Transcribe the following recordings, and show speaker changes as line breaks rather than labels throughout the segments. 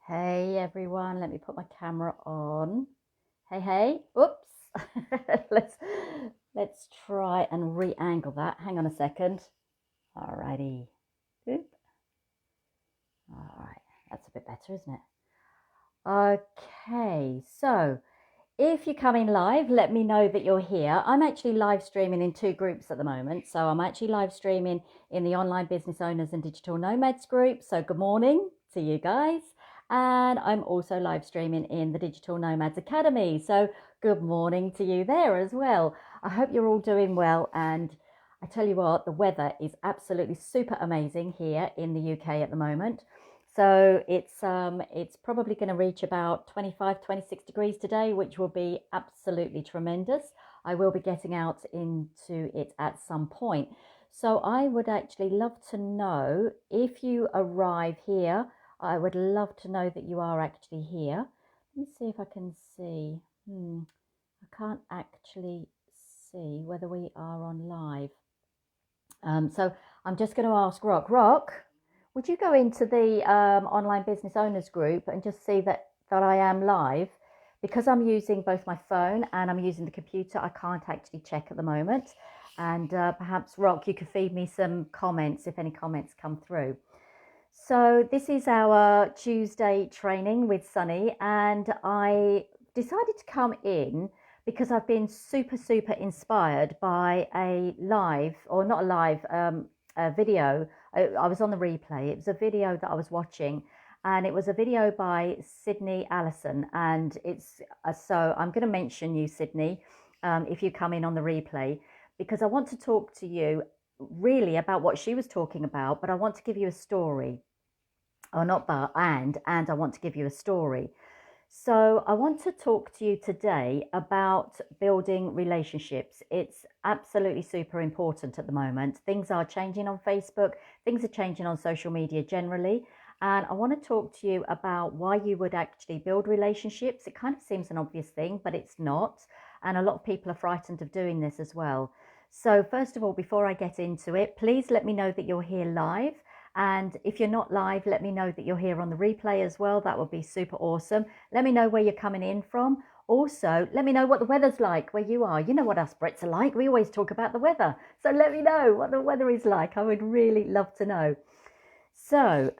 Hey everyone, let me put my camera on. Hey, oops. let's let's try and re-angle that. Hang on a second. Alrighty. Oop. All right, that's a bit better, isn't it? Okay, so if you're coming live, let me know that you're here. I'm actually live streaming in two groups at the moment. So I'm actually live streaming in the Online Business Owners and Digital Nomads group. So good morning to you guys. And I'm also live streaming in the Digital Nomads Academy. So good morning to you there as well. I hope you're all doing well. And I tell you what, the weather is absolutely super amazing here in the UK at the moment. So it's probably going to reach about 25, 26 degrees today, which will be absolutely tremendous. I will be getting out into it at some point. So I would actually love to know if you arrive here. I would love to know that you are actually here. Let me see if I can see. I can't actually see whether we are on live. So I'm just going to ask Rock. Rock, would you go into the online business owners group and just see that I am live? Because I'm using both my phone and I'm using the computer, I can't actually check at the moment. And perhaps, Rock, you could feed me some comments if any comments come through. So this is our Tuesday training with Sunny, and I decided to come in because I've been super inspired by a live, or not a live, a video. I was on the replay. It was a video that I was watching, and it was a video by Sydney Allison. And it's so I'm going to mention you, Sydney, if you come in on the replay, because I want to talk to you really about what she was talking about, but I want to give you a story. Or not but and I want to give you a story. So I want to talk to you today about building relationships. It's absolutely super important at the moment. Things are changing on Facebook, things are changing on social media generally. And I want to talk to you about why you would actually build relationships. It kind of seems an obvious thing, but it's not. And a lot of people are frightened of doing this as well. So first of all, before I get into it, please let me know that you're here live. And if you're not live, let me know that you're here on the replay as well. That would be super awesome. Let me know where you're coming in from. Also, let me know what the weather's like where you are. You know what us Brits are like. We always talk about the weather. So let me know what the weather is like. I would really love to know. So,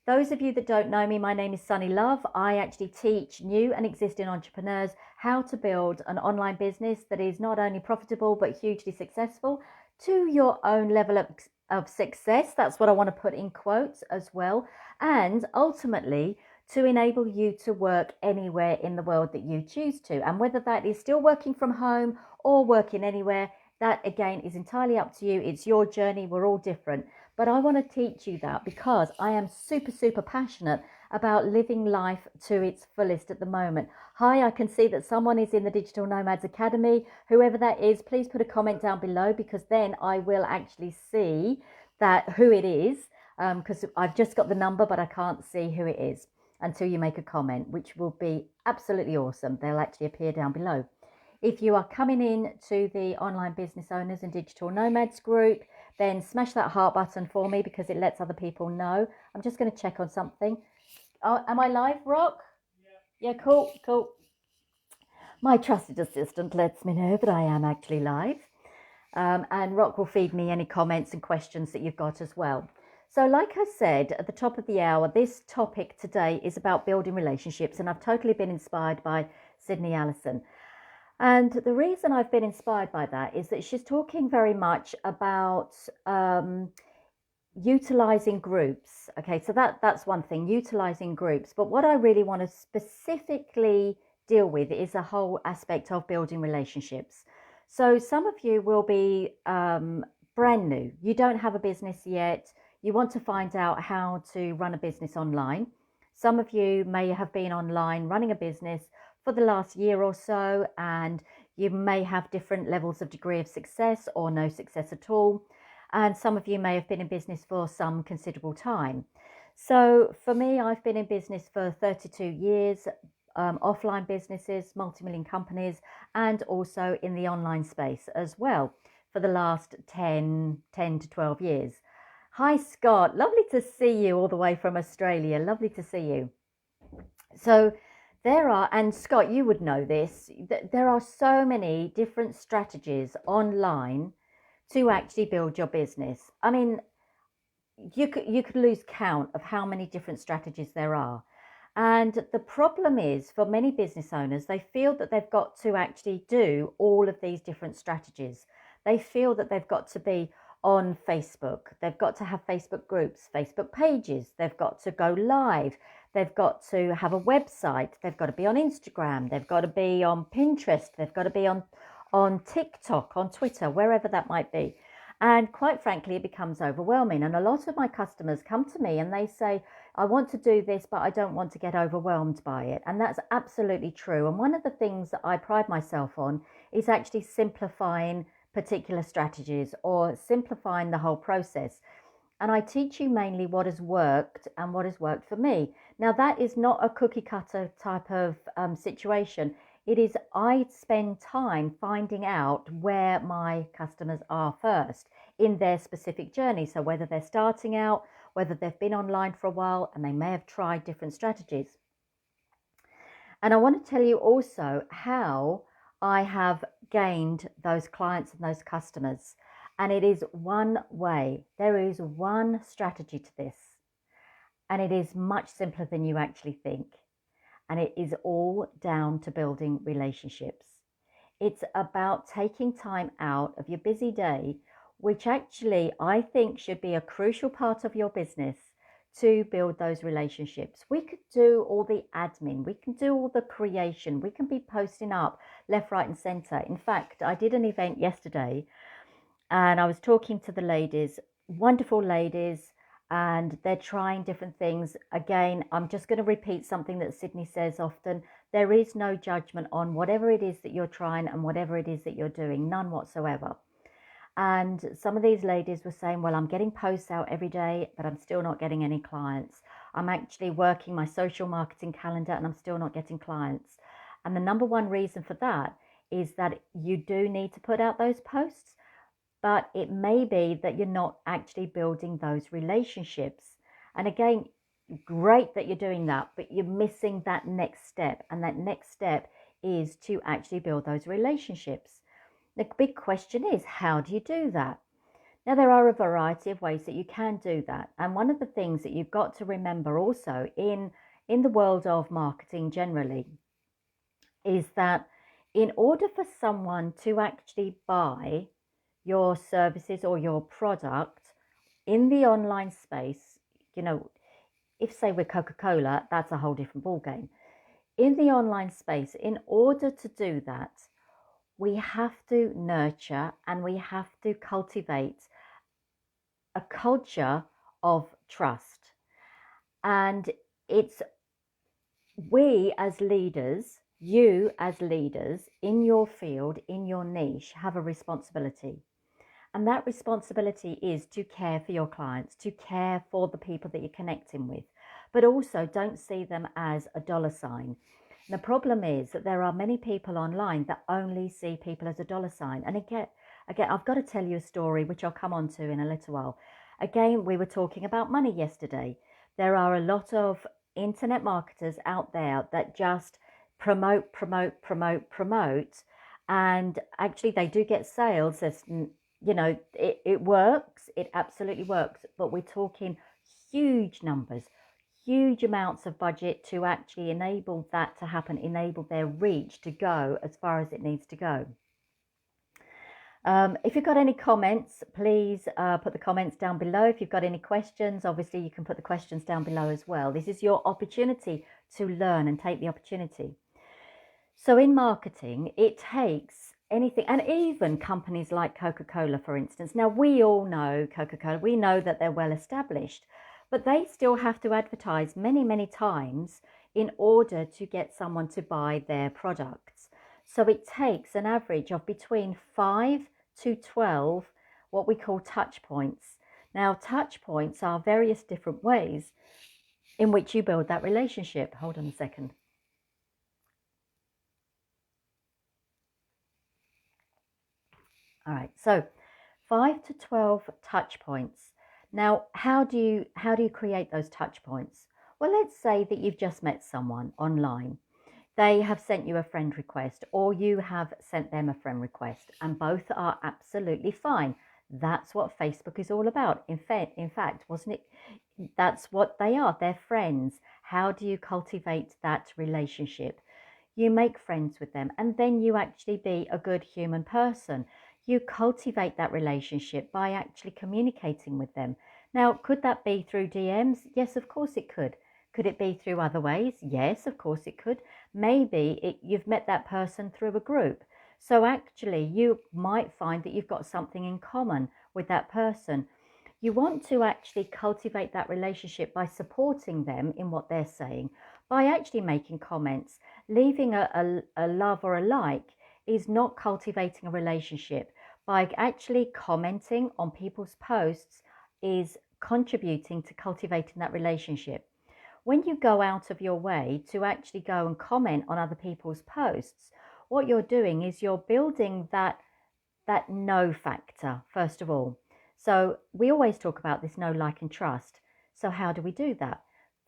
those of you that don't know me, my name is Sunny Love. I actually teach new and existing entrepreneurs how to build an online business that is not only profitable but hugely successful to your own level of success. That's what I want to put in quotes as well. And ultimately, to enable you to work anywhere in the world that you choose to. And whether that is still working from home or working anywhere, that again is entirely up to you. It's your journey. We're all different. But I want to teach you that because I am super passionate about living life to its fullest at the moment. Hi, I can see that someone is in the Digital Nomads Academy. Whoever that is, please put a comment down below because then I will actually see that who it is, because I've just got the number, but I can't see who it is until you make a comment, which will be absolutely awesome. They'll actually appear down below. If you are coming in to the Online Business Owners and Digital Nomads group, then smash that heart button for me because it lets other people know. I'm just going to check on something. Oh, am I live, Rock? Yeah, cool. My trusted assistant lets me know that I am actually live. And Rock will feed me any comments and questions that you've got as well. So like I said at the top of the hour, this topic today is about building relationships, and I've totally been inspired by Sydney Allison. And the reason I've been inspired by that is that she's talking very much about utilizing groups. Okay, so that's one thing, utilizing groups. But what I really want to specifically deal with is the whole aspect of building relationships. So some of you will be brand new. You don't have a business yet. You want to find out how to run a business online. Some of you may have been online running a business for the last year or so, and you may have different levels of degree of success or no success at all. And some of you may have been in business for some considerable time. So for me, I've been in business for 32 years, offline businesses, multi-million companies, and also in the online space as well for the last 10 to 12 years. Hi, Scott. Lovely to see you all the way from Australia. Lovely to see you. So there are, and Scott, you would know this, there are so many different strategies online to actually build your business. I mean, you could lose count of how many different strategies there are. And the problem is for many business owners, they feel that they've got to actually do all of these different strategies. They feel that they've got to be on Facebook, they've got to have Facebook groups, Facebook pages, they've got to go live, they've got to have a website, they've got to be on Instagram, they've got to be on Pinterest, they've got to be on TikTok, on Twitter, wherever that might be. And quite frankly, it becomes overwhelming. And a lot of my customers come to me and they say, I want to do this, but I don't want to get overwhelmed by it. And that's absolutely true. And one of the things that I pride myself on is actually simplifying particular strategies or simplifying the whole process. And I teach you mainly what has worked and what has worked for me. Now, that is not a cookie cutter type of situation. It is, I spend time finding out where my customers are first in their specific journey. So whether they're starting out, whether they've been online for a while and they may have tried different strategies. And I want to tell you also how I have gained those clients and those customers. And it is one way. There is one strategy to this. And it is much simpler than you actually think. And it is all down to building relationships. It's about taking time out of your busy day, which actually I think should be a crucial part of your business, to build those relationships. We could do all the admin, we can do all the creation, we can be posting up left, right, and center. In fact, I did an event yesterday and I was talking to the ladies, wonderful ladies, and they're trying different things. Again, I'm just going to repeat something that Sydney says often. There is no judgment on whatever it is that you're trying and whatever it is that you're doing, none whatsoever. And some of these ladies were saying, well, I'm getting posts out every day, but I'm still not getting any clients. I'm actually working my social marketing calendar and I'm still not getting clients. And the number one reason for that is that you do need to put out those posts, but it may be that you're not actually building those relationships. And again, great that you're doing that, but you're missing that next step. And that next step is to actually build those relationships. The big question is, how do you do that? Now, there are a variety of ways that you can do that. And one of the things that you've got to remember also in the world of marketing generally is that in order for someone to actually buy your services or your product in the online space, if say we're Coca-Cola, that's a whole different ballgame. In the online space, in order to do that, we have to nurture and we have to cultivate a culture of trust. And it's we as leaders, you as leaders in your field, in your niche, have a responsibility. And that responsibility is to care for your clients, to care for the people that you're connecting with, but also don't see them as a dollar sign. The problem is that there are many people online that only see people as a dollar sign. And again, I've got to tell you a story, which I'll come on to in a little while. Again, we were talking about money yesterday. There are a lot of internet marketers out there that just promote. And actually they do get sales. It works. It absolutely works. But we're talking huge numbers, huge amounts of budget to actually enable that to happen, enable their reach to go as far as it needs to go. If you've got any comments, please put the comments down below. If you've got any questions, obviously you can put the questions down below as well. This is your opportunity to learn and take the opportunity. So in marketing, it takes anything, and even companies like Coca-Cola, for instance. Now, we all know Coca-Cola. We know that they're well established, but they still have to advertise many, many times in order to get someone to buy their products. So it takes an average of between 5 to 12 what we call touch points. Now, touch points are various different ways in which you build that relationship. Hold on a second. All right, so 5 to 12 touch points. Now, how do you create those touch points? Well, let's say that you've just met someone online. They have sent you a friend request, or you have sent them a friend request, and both are absolutely fine. That's what Facebook is all about. In fact, wasn't it? That's what they are. They're friends. How do you cultivate that relationship? You make friends with them, and then you actually be a good human person. You cultivate that relationship by actually communicating with them. Now, could that be through DMs? Yes, of course it could. Could it be through other ways? Yes, of course it could. Maybe you've met that person through a group. So actually, you might find that you've got something in common with that person. You want to actually cultivate that relationship by supporting them in what they're saying, by actually making comments. Leaving a love or a like is not cultivating a relationship. By actually commenting on people's posts is contributing to cultivating that relationship. When you go out of your way to actually go and comment on other people's posts, what you're doing is you're building that know factor, first of all. So we always talk about this know, like, and trust. So how do we do that?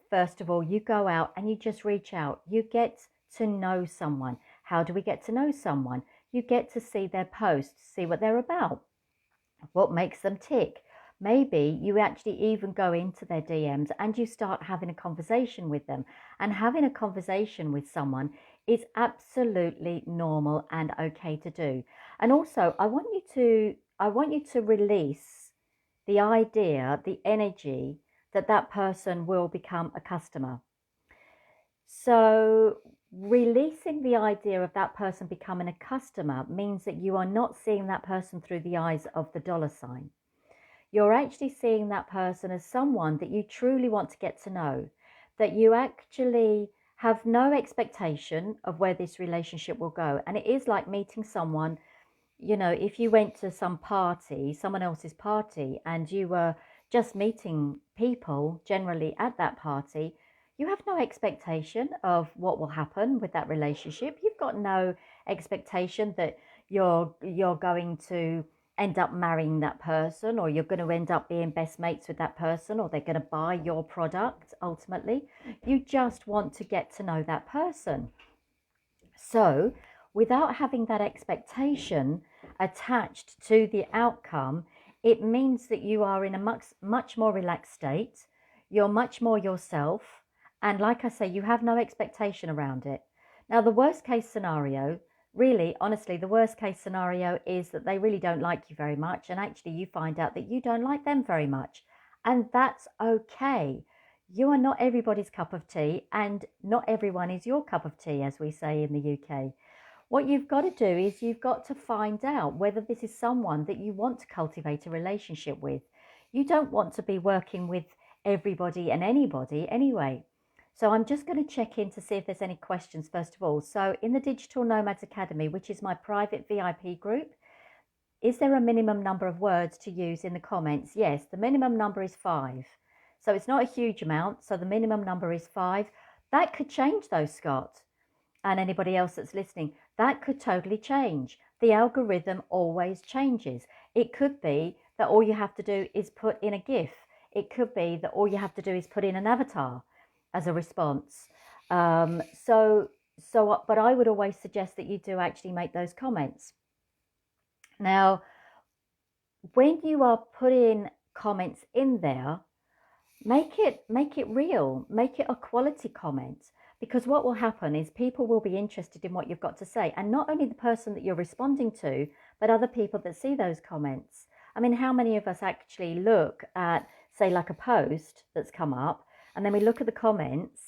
First of all, you go out and you just reach out. You get to know someone. How do we get to know someone? You get to see their posts, see what they're about, what makes them tick. Maybe you actually even go into their DMs and you start having a conversation with them. And having a conversation with someone is absolutely normal and okay to do. And also, I want you to release the idea, the energy that that person will become a customer. So releasing the idea of that person becoming a customer means that you are not seeing that person through the eyes of the dollar sign. You're actually seeing that person as someone that you truly want to get to know, that you actually have no expectation of where this relationship will go. And it is like meeting someone, if you went to some party, someone else's party, and you were just meeting people generally at that party, you have no expectation of what will happen with that relationship. You've got no expectation that you're going to end up marrying that person, or you're going to end up being best mates with that person, or they're going to buy your product ultimately. You just want to get to know that person. So, without having that expectation attached to the outcome, it means that you are in a much more relaxed state. You're much more yourself. And like I say, you have no expectation around it. Now, the worst case scenario, really, honestly, the worst case scenario is that they really don't like you very much. And actually, you find out that you don't like them very much. And that's okay. You are not everybody's cup of tea, and not everyone is your cup of tea, as we say in the UK. What you've got to do is you've got to find out whether this is someone that you want to cultivate a relationship with. You don't want to be working with everybody and anybody anyway. So I'm just going to check in to see if there's any questions first of all. So in the Digital Nomads Academy, which is my private VIP group, is there a minimum number of words to use in the comments? Yes, the minimum number is 5. So it's not a huge amount. So the minimum number is 5. That could change though, Scott, and anybody else that's listening. That could totally change. The algorithm always changes. It could be that all you have to do is put in a GIF. It could be that all you have to do is put in an avatar as a response. But I would always suggest that you do actually make those comments. Now, when you are putting comments in there, make it real, make it a quality comment, because what will happen is people will be interested in what you've got to say, and not only the person that you're responding to, but other people that see those comments. I mean, how many of us actually look at, say, like a post that's come up, and then we look at the comments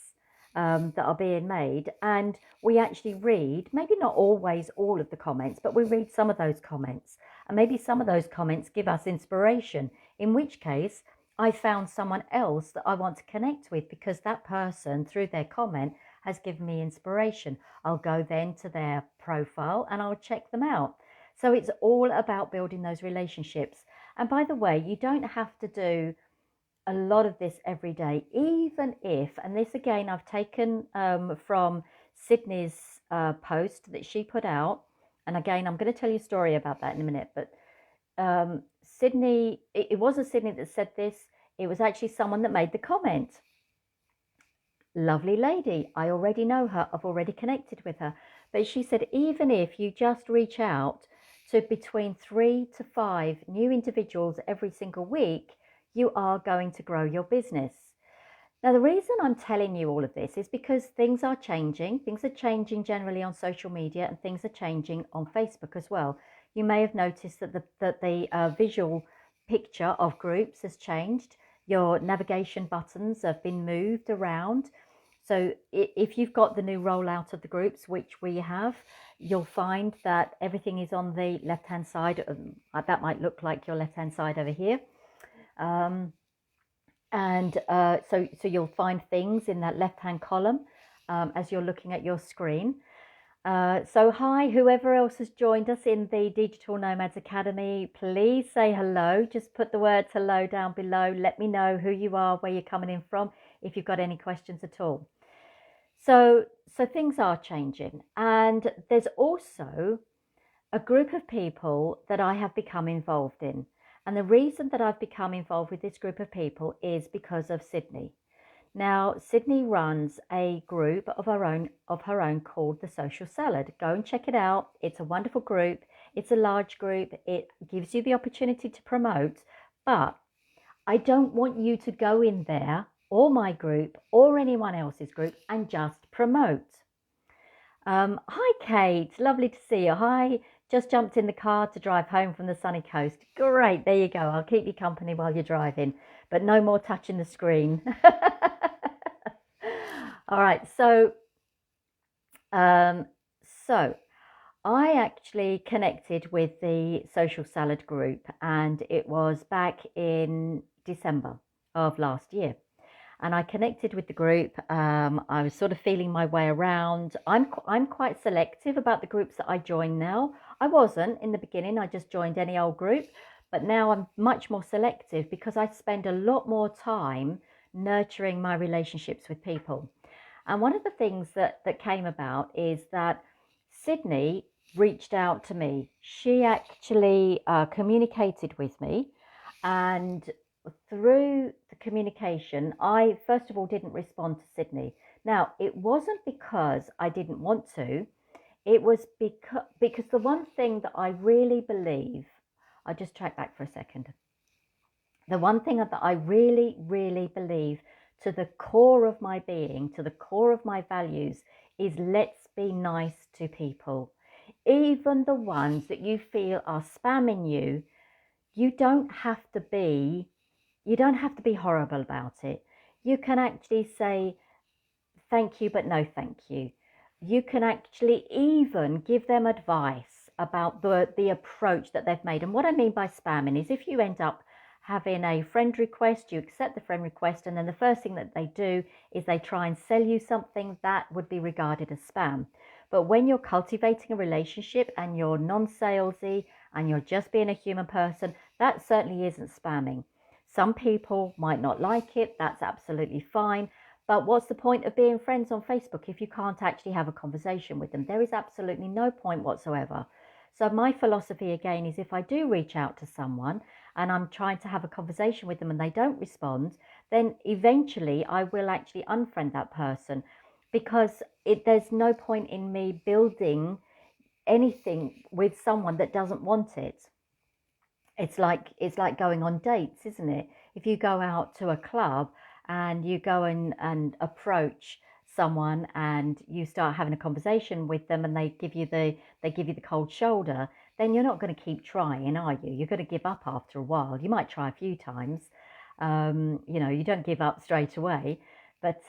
that are being made, and we actually read, maybe not always all of the comments, but we read some of those comments, and maybe some of those comments give us inspiration, in which case I found someone else that I want to connect with, because that person, through their comment, has given me inspiration. I'll go then to their profile and I'll check them out. So it's all about building those relationships. And by the way, you don't have to do a lot of this every day, even if, and this again I've taken from Sydney's post that she put out, and again I'm going to tell you a story about that in a minute, but Sydney, it wasn't Sydney that said this, it was actually someone that made the comment. Lovely lady. I already know her. I've already connected with her. But she said, even if you just reach out to between 3 to 5 new individuals every single week, you are going to grow your business. Now, the reason I'm telling you all of this is because things are changing. Things are changing generally on social media, and things are changing on Facebook as well. You may have noticed that the visual picture of groups has changed. Your navigation buttons have been moved around. So if you've got the new rollout of the groups, which we have, you'll find that everything is on the left-hand side. That might look like your left-hand side over here. So you'll find things in that left-hand column as you're looking at your screen. So hi, whoever else has joined us in the Digital Nomads Academy, please say hello. Just put the words hello down below. Let me know who you are, where you're coming in from, if you've got any questions at all. So things are changing, and there's also a group of people that I have become involved in. And the reason that I've become involved with this group of people is because of Sydney. Now, Sydney runs a group of her own called the Social Salad. Go and check it out. It's a wonderful group. It's a large group. It gives you the opportunity to promote, but I don't want you to go in there or my group or anyone else's group and just promote. Hi, Kate. Lovely to see you. Hi. Just jumped in the car to drive home from the sunny coast. Great. There you go. I'll keep you company while you're driving, but no more touching the screen. All right. So I actually connected with the Social Salad group, and it was back in December of last year. And I connected with the group. I was sort of feeling my way around. I'm quite selective about the groups that I join now. I wasn't in the beginning. I just joined any old group, but now I'm much more selective because I spend a lot more time nurturing my relationships with people. And one of the things that came about is that Sydney reached out to me. She actually communicated with me, and through the communication, I first of all didn't respond to Sydney. Now, it wasn't because I didn't want to. It was because the one thing that I really believe, I'll just track back for a second. The one thing that I really, really believe to the core of my being, to the core of my values, is let's be nice to people. Even the ones that you feel are spamming you, you don't have to be horrible about it. You can actually say thank you, but no thank you. You can actually even give them advice about the approach that they've made. And what I mean by spamming is if you end up having a friend request, you accept the friend request, and then the first thing that they do is they try and sell you something, that would be regarded as spam. But when you're cultivating a relationship and you're non-salesy and you're just being a human person, that certainly isn't spamming. Some people might not like it. That's absolutely fine. But what's the point of being friends on Facebook if you can't actually have a conversation with them? There is absolutely no point whatsoever. So my philosophy again is if I do reach out to someone and I'm trying to have a conversation with them and they don't respond, then eventually I will actually unfriend that person, because there's no point in me building anything with someone that doesn't want it. It's like going on dates, isn't it? If you go out to a club and you go and approach someone and you start having a conversation with them and they give you the cold shoulder, then you're not going to keep trying, are you? You're going to give up after a while. You might try a few times. You don't give up straight away, but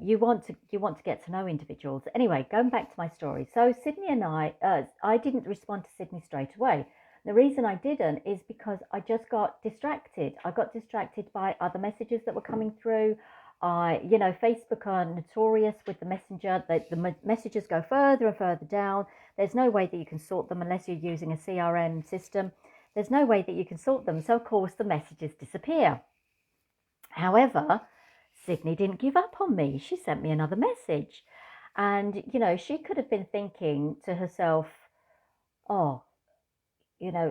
you want to get to know individuals. Anyway, going back to my story. So Sydney and I didn't respond to Sydney straight away. The reason I didn't is because I just got distracted. I got distracted by other messages that were coming through. Facebook are notorious with the messenger. The messages go further and further down. There's no way that you can sort them unless you're using a CRM system. There's no way that you can sort them. So, of course, the messages disappear. However, Sydney didn't give up on me. She sent me another message. And, she could have been thinking to herself, oh,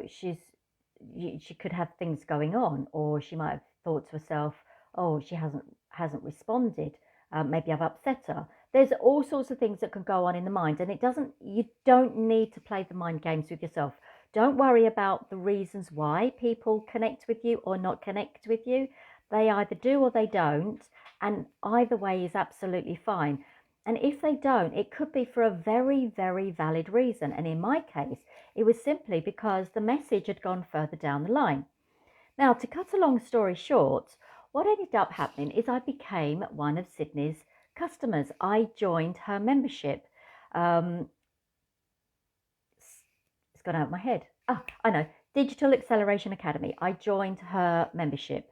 she could have things going on, or she might have thought to herself, oh, she hasn't responded. maybe I've upset her. There's all sorts of things that can go on in the mind, and you don't need to play the mind games with yourself. Don't worry about the reasons why people connect with you or not connect with you. They either do or they don't, and either way is absolutely fine. And if they don't, it could be for a very, very valid reason. And in my case, it was simply because the message had gone further down the line. Now, to cut a long story short, what ended up happening is I became one of Sydney's customers. I joined her membership. It's gone out of my head. I know. Digital Acceleration Academy. I joined her membership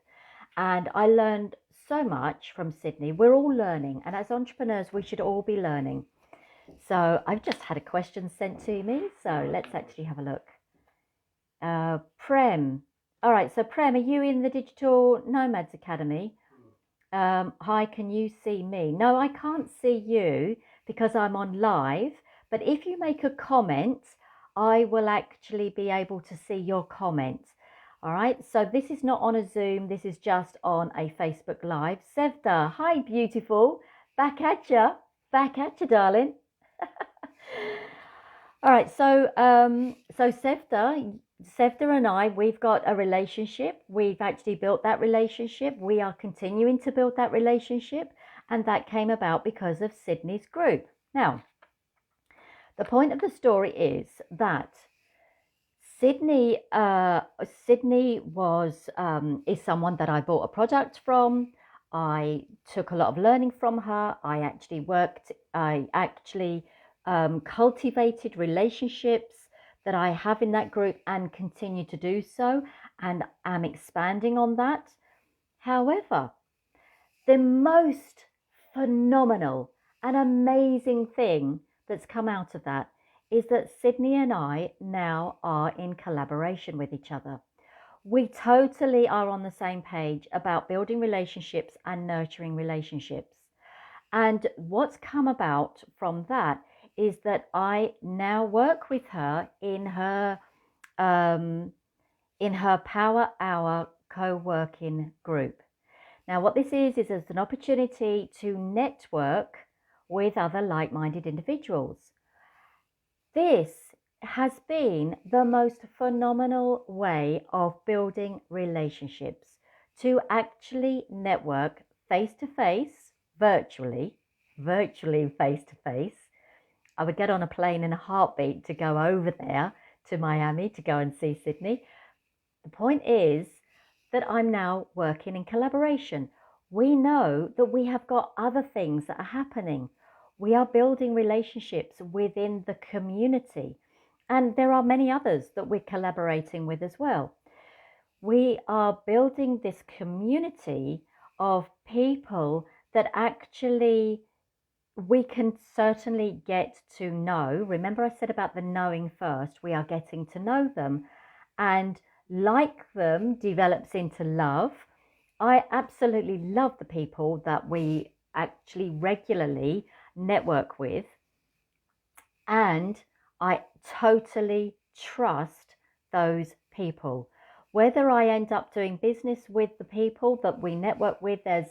and I learned so much from Sydney. We're all learning, and as entrepreneurs, we should all be learning. So I've just had a question sent to me. So let's actually have a look. Prem. All right. So Prem, are you in the Digital Nomads Academy? Hi, can you see me? No, I can't see you because I'm on live. But if you make a comment, I will actually be able to see your comment. All right. So this is not on a Zoom. This is just on a Facebook Live. Sevda, hi, beautiful. Back at you. Back at you, darling. All right. So Sevda and I, we've got a relationship. We've actually built that relationship. We are continuing to build that relationship. And that came about because of Sydney's group. Now, the point of the story is that Sydney is someone that I bought a product from. I took a lot of learning from her. I actually cultivated relationships that I have in that group and continue to do so, and am expanding on that. However, the most phenomenal and amazing thing that's come out of that is that Sydney and I now are in collaboration with each other. We totally are on the same page about building relationships and nurturing relationships. And what's come about from that is that I now work with her in her Power Hour co-working group. Now, what this is an opportunity to network with other like-minded individuals. This has been the most phenomenal way of building relationships, to actually network face-to-face, virtually face-to-face. I would get on a plane in a heartbeat to go over there to Miami to go and see Sydney. The point is that I'm now working in collaboration. We know that we have got other things that are happening. We are building relationships within the community, and there are many others that we're collaborating with as well. We are building this community of people that actually we can certainly get to know. Remember, I said about the knowing first. We are getting to know them, and like them develops into love. I absolutely love the people that we actually regularly network with, and I totally trust those people. Whether I end up doing business with the people that we network with, there's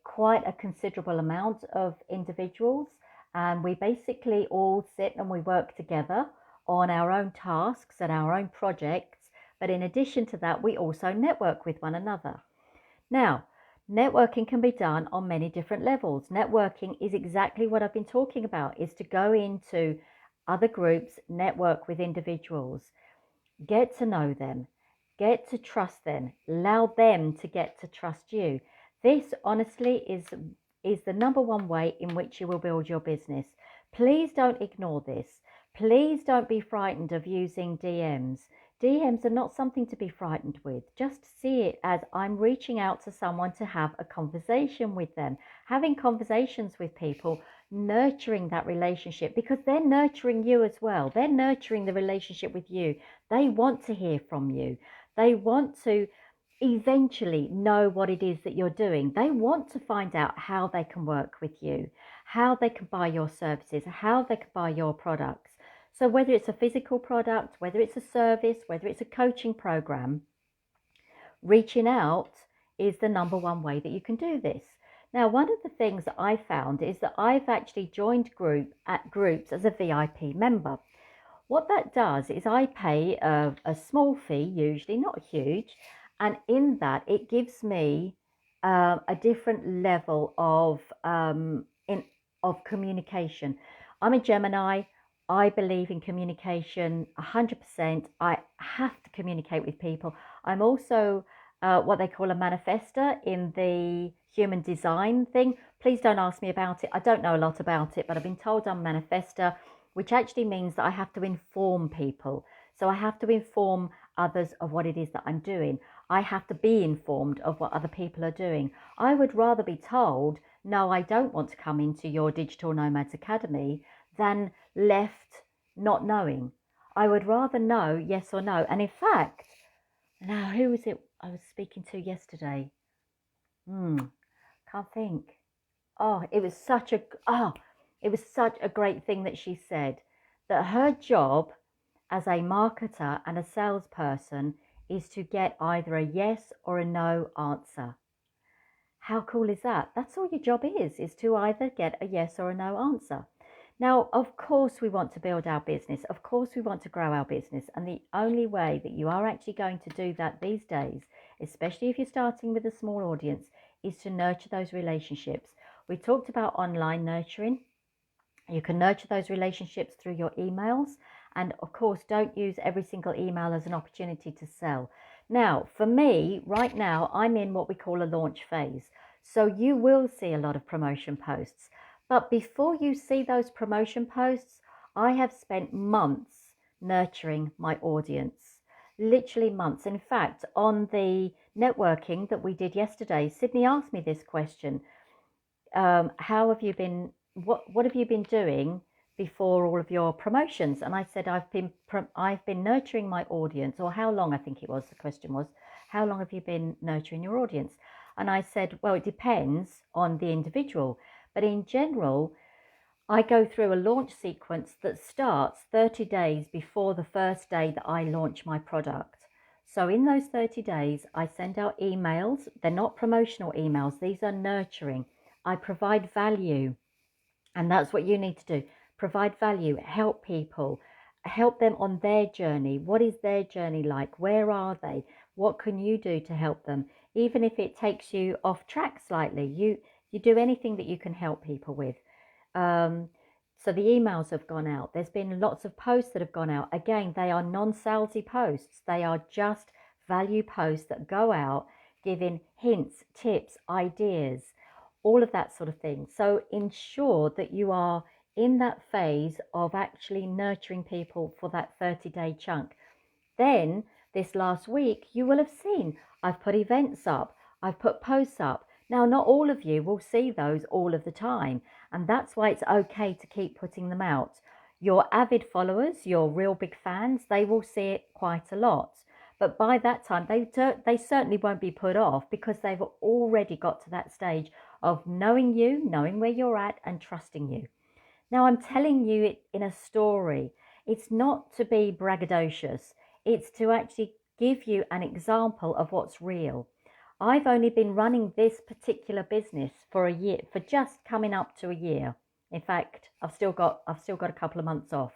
quite a considerable amount of individuals, and we basically all sit and we work together on our own tasks and our own projects. But in addition to that, we also network with one another. Now, networking can be done on many different levels. Networking is exactly what I've been talking about, is to go into other groups, network with individuals, get to know them, get to trust them, allow them to get to trust you. This honestly is the number one way in which you will build your business. Please don't ignore this. Please don't be frightened of using DMs. DMs are not something to be frightened with. Just see it as I'm reaching out to someone to have a conversation with them. Having conversations with people, nurturing that relationship, because they're nurturing you as well. They're nurturing the relationship with you. They want to hear from you. They want to eventually know what it is that you're doing. They want to find out how they can work with you, how they can buy your services, how they can buy your products. So whether it's a physical product, whether it's a service, whether it's a coaching program, reaching out is the number one way that you can do this. Now, one of the things that I found is that I've actually joined groups as a VIP member. What that does is I pay a small fee, usually not huge, and in that it gives me a different level of communication. I'm a Gemini. I believe in communication 100%. I have to communicate with people. I'm also what they call a manifester in the human design thing. Please don't ask me about it. I don't know a lot about it, but I've been told I'm a manifester, which actually means that I have to inform people. So I have to inform others of what it is that I'm doing. I have to be informed of what other people are doing. I would rather be told, no, I don't want to come into your Digital Nomads Academy, than left not knowing. I would rather know yes or no. And in fact, now who was it I was speaking to yesterday? Can't think. Oh, it was such a great thing that she said, that her job as a marketer and a salesperson is to get either a yes or a no answer. How cool is that? That's all your job is to either get a yes or a no answer. Now, of course, we want to build our business. Of course, we want to grow our business. And the only way that you are actually going to do that these days, especially if you're starting with a small audience, is to nurture those relationships. We talked about online nurturing. You can nurture those relationships through your emails. And of course, don't use every single email as an opportunity to sell. Now, for me, right now, I'm in what we call a launch phase. So you will see a lot of promotion posts. But before you see those promotion posts, I have spent months nurturing my audience. Literally months. In fact, on the networking that we did yesterday, Sydney asked me this question. How have you been, what have you been doing before all of your promotions? And I said, I've been nurturing my audience. Or how long, I think it was, the question was, how long have you been nurturing your audience? And I said, well, it depends on the individual, but in general, I go through a launch sequence that starts 30 days before the first day that I launch my product. So in those 30 days, I send out emails. They're not promotional emails. These are nurturing. I provide value. And that's what you need to do. Provide value, help people, help them on their journey. What is their journey like? Where are they? What can you do to help them? Even if it takes you off track slightly, you do anything that you can help people with. So the emails have gone out. There's been lots of posts that have gone out. Again, they are non-salesy posts. They are just value posts that go out giving hints, tips, ideas, all of that sort of thing. So ensure that you are in that phase of actually nurturing people for that 30-day chunk. Then this last week, you will have seen I've put events up, I've put posts up. Now, not all of you will see those all of the time, and that's why it's okay to keep putting them out. Your avid followers, your real big fans, they will see it quite a lot. But by that time, they certainly won't be put off, because they've already got to that stage of knowing you, knowing where you're at, and trusting you. Now, I'm telling you it in a story. It's not to be braggadocious. It's to actually give you an example of what's real. I've only been running this particular business for a year, for just coming up to a year. In fact, I've still got a couple of months off.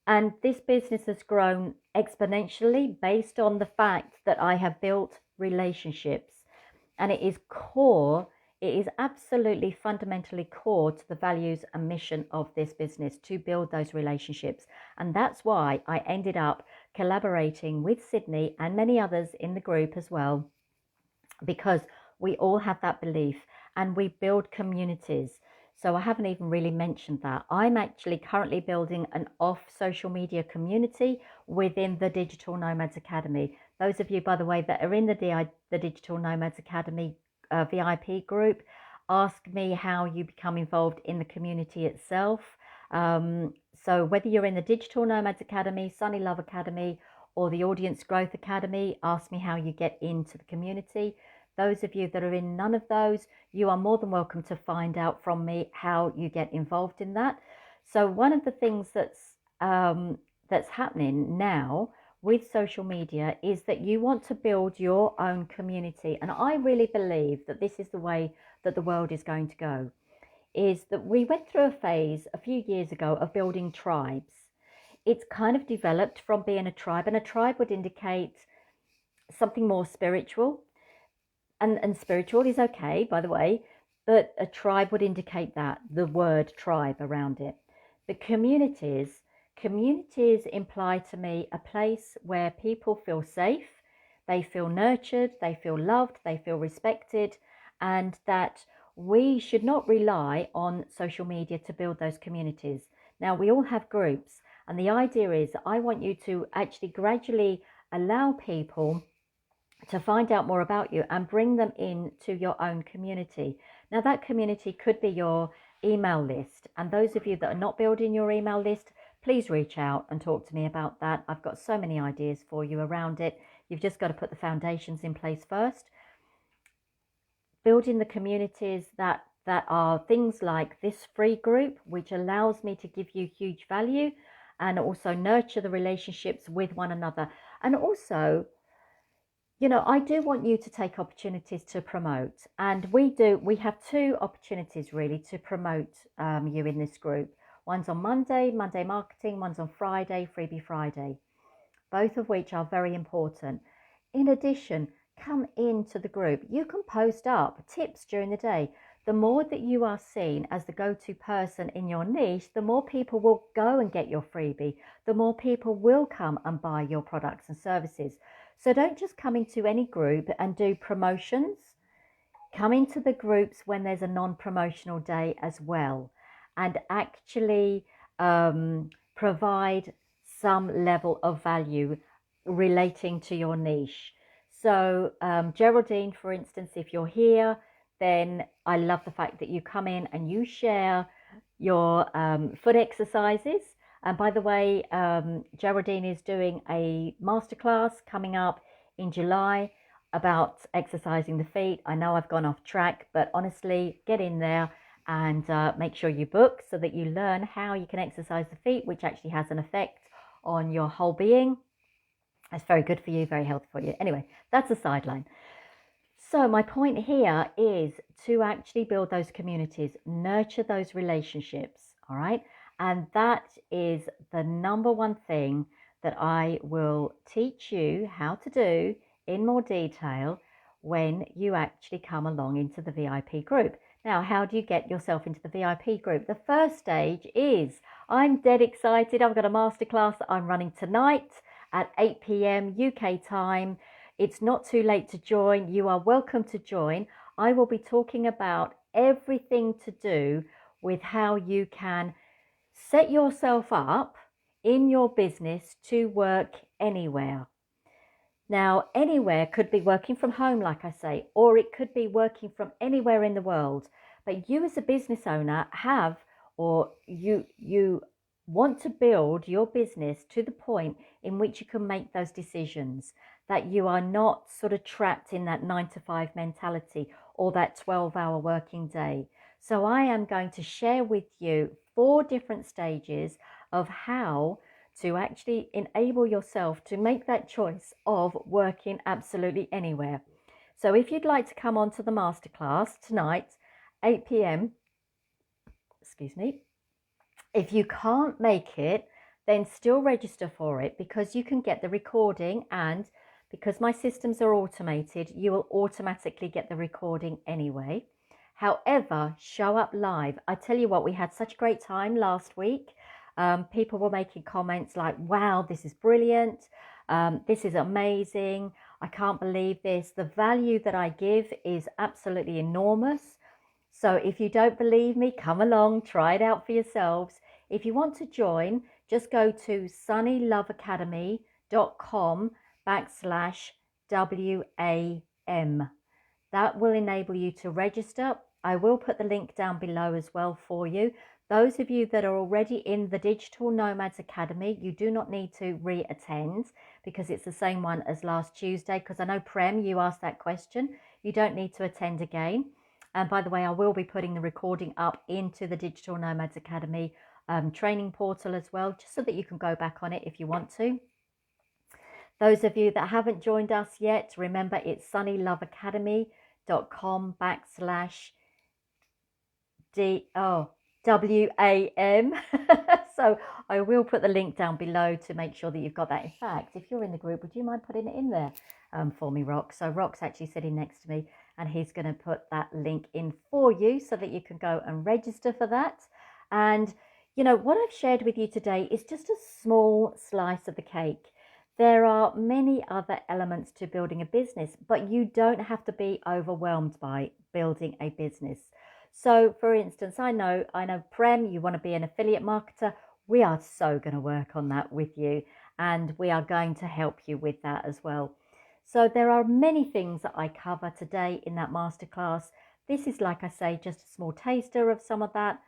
And this business has grown exponentially based on the fact that I have built relationships. And it is core, it is absolutely fundamentally core to the values and mission of this business, to build those relationships. And that's why I ended up collaborating with Sydney and many others in the group as well, because we all have that belief and we build communities. So I haven't even really mentioned that. I'm actually currently building an off social media community within the Digital Nomads Academy. Those of you, by the way, that are in the Digital Nomads Academy VIP group, ask me how you become involved in the community itself. So whether you're in the Digital Nomads Academy, Sunny Love Academy, or the Audience Growth Academy, ask me how you get into the community. Those of you that are in none of those, you are more than welcome to find out from me how you get involved in that. So one of the things that's happening now with social media is that you want to build your own community. And I really believe that this is the way that the world is going to go, is that we went through a phase a few years ago of building tribes. It's kind of developed from being a tribe, and a tribe would indicate something more spiritual. And spiritual is okay, by the way, but a tribe would indicate that, the word tribe around it. But communities imply to me a place where people feel safe, they feel nurtured, they feel loved, they feel respected, and that we should not rely on social media to build those communities. Now, we all have groups, and the idea is I want you to actually gradually allow people to find out more about you and bring them into your own community. Now, that community could be your email list. And those of you that are not building your email list, please reach out and talk to me about that. I've got so many ideas for you around it. You've just got to put the foundations in place first. Building the communities that are things like this free group, which allows me to give you huge value and also nurture the relationships with one another. And also, you know, I do want you to take opportunities to promote, and we have two opportunities really to promote you in this group. One's on Monday marketing, one's on Friday, freebie Friday, both of which are very important. In addition, come into the group. You can post up tips during the day. The more that you are seen as the go-to person in your niche, the more people will go and get your freebie, the more people will come and buy your products and services. So don't just come into any group and do promotions. Come into the groups when there's a non-promotional day as well, and actually provide some level of value relating to your niche. So Geraldine, for instance, if you're here, then I love the fact that you come in and you share your foot exercises. And by the way, Geraldine is doing a masterclass coming up in July about exercising the feet. I know I've gone off track, but honestly, get in there and make sure you book so that you learn how you can exercise the feet, which actually has an effect on your whole being. It's very good for you, very healthy for you. Anyway, that's a sideline. So my point here is to actually build those communities, nurture those relationships, all right? And that is the number one thing that I will teach you how to do in more detail when you actually come along into the VIP group. Now, how do you get yourself into the VIP group? The first stage is, I'm dead excited. I've got a masterclass that I'm running tonight at 8 p.m. UK time. It's not too late to join. You are welcome to join. I will be talking about everything to do with how you can set yourself up in your business to work anywhere. Now, anywhere could be working from home, like I say, or it could be working from anywhere in the world. But you as a business owner have, or you want to build your business to the point in which you can make those decisions, that you are not sort of trapped in that 9 to 5 mentality or that 12-hour working day. So I am going to share with you 4 different stages of how to actually enable yourself to make that choice of working absolutely anywhere. So if you'd like to come on to the masterclass tonight, 8 p.m, excuse me, if you can't make it, then still register for it, because you can get the recording, and because my systems are automated, you will automatically get the recording anyway. However, show up live. I tell you what, we had such a great time last week. People were making comments like, wow, this is brilliant. This is amazing. I can't believe this. The value that I give is absolutely enormous. So if you don't believe me, come along, try it out for yourselves. If you want to join, just go to sunnyloveacademy.com/WAM. That will enable you to register. I will put the link down below as well for you. Those of you that are already in the Digital Nomads Academy, you do not need to re-attend, because it's the same one as last Tuesday, because I know Prem, you asked that question. You don't need to attend again. And by the way, I will be putting the recording up into the Digital Nomads Academy training portal as well, just so that you can go back on it if you want to. Those of you that haven't joined us yet, remember it's sunnyloveacademy.com/WAM. So I will put the link down below to make sure that you've got that. In fact, if you're in the group, would you mind putting it in there for me, Rock? So Rock's actually sitting next to me, and he's going to put that link in for you so that you can go and register for that. And you know what I've shared with you today is just a small slice of the cake. There are many other elements to building a business, but you don't have to be overwhelmed by building a business. So for instance, I know Prem, you want to be an affiliate marketer. We are so going to work on that with you, and we are going to help you with that as well. So there are many things that I cover today in that masterclass. This is, like I say, just a small taster of some of that.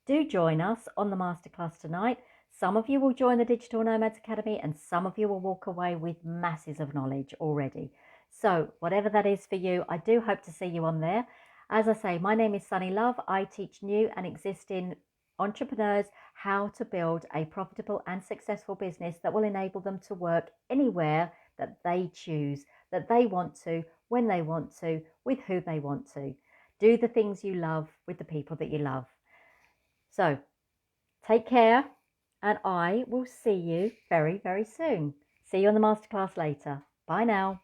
Do join us on the masterclass tonight. Some of you will join the Digital Nomads Academy, and some of you will walk away with masses of knowledge already. So whatever that is for you, I do hope to see you on there. As I say, my name is Sunny Love. I teach new and existing entrepreneurs how to build a profitable and successful business that will enable them to work anywhere that they choose, that they want to, when they want to, with who they want to. Do the things you love with the people that you love. So take care, and I will see you very, very soon. See you on the masterclass later. Bye now.